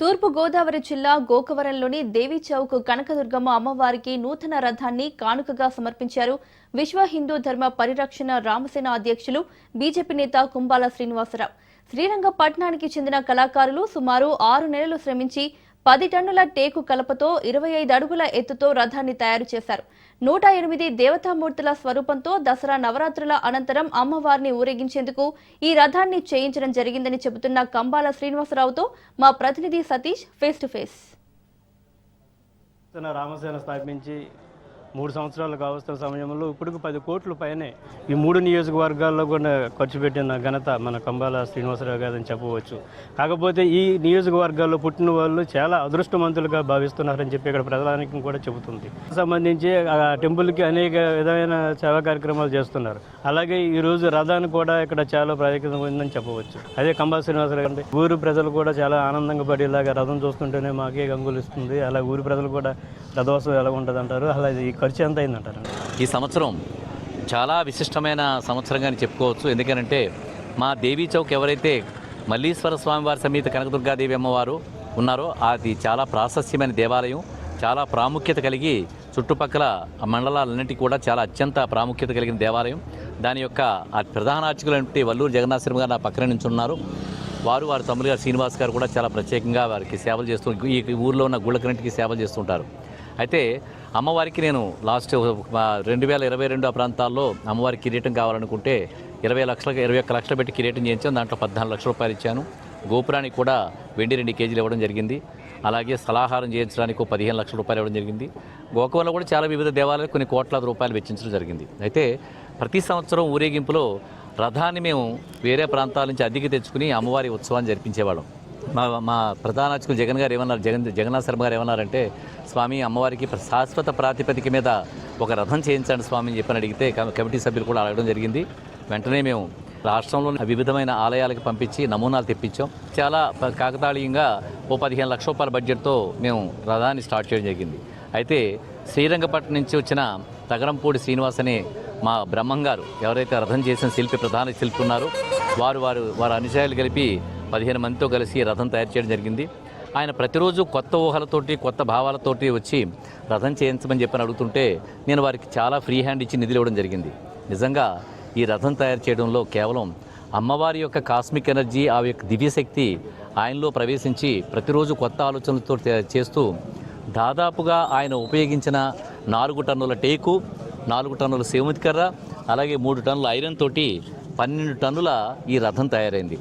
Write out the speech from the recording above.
తూర్పు గోదావరి జిల్లా గోకవరంలోని దేవి చౌక్ కనకదుర్గమ్మ అమ్మవారికి నూతన రథాన్ని కానుకగా సమర్పించారు. విశ్వ హిందూ ధర్మ పరిరక్షణ రామసేన అధ్యక్షులు బీజేపీ నేత కుంబాల శ్రీనివాసరావు. శ్రీరంగపట్నానికి చెందిన కళాకారులు సుమారు 6 నెలలు శ్రమించి 10 టన్నుల టేకు కలపతో 25 అడుగుల ఎత్తుతో రథాన్ని తయారు చేశారు. 108 దేవతామూర్తుల స్వరూపంతో దసరా నవరాత్రుల అనంతరం అమ్మవారిని ఊరేగించేందుకు ఈ రథాన్ని చేయించడం జరిగిందని చెబుతున్న కంబాల శ్రీనివాసరావుతో మా ప్రతినిధి Satish face to face. Ramasena స్థాపించి 3 సంవత్సరాలు కావస్తున్న సమయంలో ఇప్పటికి 10 కోట్ల పైనే ఈ 3 నియోజకవర్గాల్లో కూడా ఖర్చు పెట్టిన ఘనత మన కంబాల శ్రీనివాసరావు గారని చెప్పవచ్చు. కాకపోతే ఈ నియోజకవర్గాల్లో పుట్టిన వాళ్ళు చాలా అదృష్టవంతులుగా భావిస్తున్నారని చెప్పి ఇక్కడ ప్రజానికి కూడా చెబుతుంది. సంబంధించి ఆ టెంపుల్కి అనేక విధమైన సేవా కార్యక్రమాలు చేస్తున్నారు. అలాగే ఈరోజు రథాన్ని కూడా ఇక్కడ చాలా ప్రాముఖ్యత ఉందని చెప్పవచ్చు. అదే కంబాల శ్రీనివాసరావు అంటే ఊరు ప్రజలు కూడా చాలా ఆనందంగా పడేలాగా రథం చూస్తుంటేనే మాకే గంగులిస్తుంది. అలా ఊరి ప్రజలు కూడా రథోత్సవం ఎలా ఉంటుంది అంటారు. అలా ఖర్చు ఎంత అయిందంటారు? ఈ సంవత్సరం చాలా విశిష్టమైన సంవత్సరంగా చెప్పుకోవచ్చు. ఎందుకంటే మా దేవీ చౌక్ ఎవరైతే మల్లీశ్వర స్వామివారి సమేత కనకదుర్గాదేవి అమ్మవారు ఉన్నారో అది చాలా ప్రాశస్యమైన దేవాలయం, చాలా ప్రాముఖ్యత కలిగి చుట్టుపక్కల మండలాలన్నింటికి కూడా చాలా అత్యంత ప్రాముఖ్యత కలిగిన దేవాలయం. దాని యొక్క ప్రధాన అర్చకులు వల్లూరు జగన్నాథ శర్మ గారు నా పక్కన నుంచి ఉన్నారు. వారి తమ్ముడు గారు శ్రీనివాస్ గారు కూడా చాలా ప్రత్యేకంగా వారికి సేవలు చేస్తూ ఈ ఊర్లో ఉన్న గుళ్ళకన్నింటికి సేవలు చేస్తుంటారు. అయితే అమ్మవారికి నేను లాస్ట్ 2022 ఆ ప్రాంతాల్లో అమ్మవారికి కిరీటం కావాలనుకుంటే 21 లక్షలు పెట్టి కిరీటం చేయించాను. దాంట్లో 14 లక్షల రూపాయలు ఇచ్చాను. గోపురానికి కూడా వెండి 2 కేజీలు ఇవ్వడం జరిగింది. అలాగే సలహారం చేయించడానికి 15 లక్షల రూపాయలు ఇవ్వడం జరిగింది. గోకవరంలో కూడా చాలా వివిధ దేవాలయాలు కొన్ని కోట్లాది రూపాయలు వెచ్చించడం జరిగింది. అయితే ప్రతి సంవత్సరం ఊరేగింపులో రథాన్ని మేము వేరే ప్రాంతాల నుంచి అద్దెకి తెచ్చుకుని అమ్మవారి ఉత్సవాన్ని జరిపించేవాళ్ళం. మా ప్రధాన అర్చకులు జగన్ గారు ఏమన్నారు, జగన్నాథ శర్మ గారు ఏమన్నారంటే, స్వామి అమ్మవారికి శాశ్వత ప్రాతిపదిక మీద ఒక రథం చేయించండి స్వామి అని చెప్పని అడిగితే కమిటీ సభ్యులు కూడా అడగడం జరిగింది. వెంటనే మేము రాష్ట్రంలో వివిధమైన ఆలయాలకు పంపించి నమూనాలు తెప్పించాం. చాలా కాకతాళీయంగా 15 లక్షల రూపాయల బడ్జెట్తో మేము రథాన్ని స్టార్ట్ చేయడం జరిగింది. అయితే శ్రీరంగపట్నం నుంచి వచ్చిన తగరంపూడి శ్రీనివాస్ అనే మా బ్రహ్మంగారు ఎవరైతే రథం చేసిన ప్రధాన శిల్పి ఉన్నారో వారు అనుచరులు కలిపి 15 మందితో కలిసి రథం తయారు చేయడం జరిగింది. ఆయన ప్రతిరోజు కొత్త ఊహలతోటి కొత్త భావాలతోటి వచ్చి రథం చేయించమని చెప్పని అడుగుతుంటే నేను వారికి చాలా ఫ్రీ హ్యాండ్ ఇచ్చి నిధులు ఇవ్వడం జరిగింది. నిజంగా ఈ రథం తయారు చేయడంలో కేవలం అమ్మవారి యొక్క కాస్మిక్ ఎనర్జీ, ఆ యొక్క దివ్యశక్తి ఆయనలో ప్రవేశించి ప్రతిరోజు కొత్త ఆలోచనలతో చేస్తూ దాదాపుగా ఆయన ఉపయోగించిన 4 టన్నుల టేకు, 4 టన్నుల సేముతికర్ర, అలాగే 3 టన్నుల ఐరన్ తోటి 12 టన్నుల ఈ రథం తయారైంది.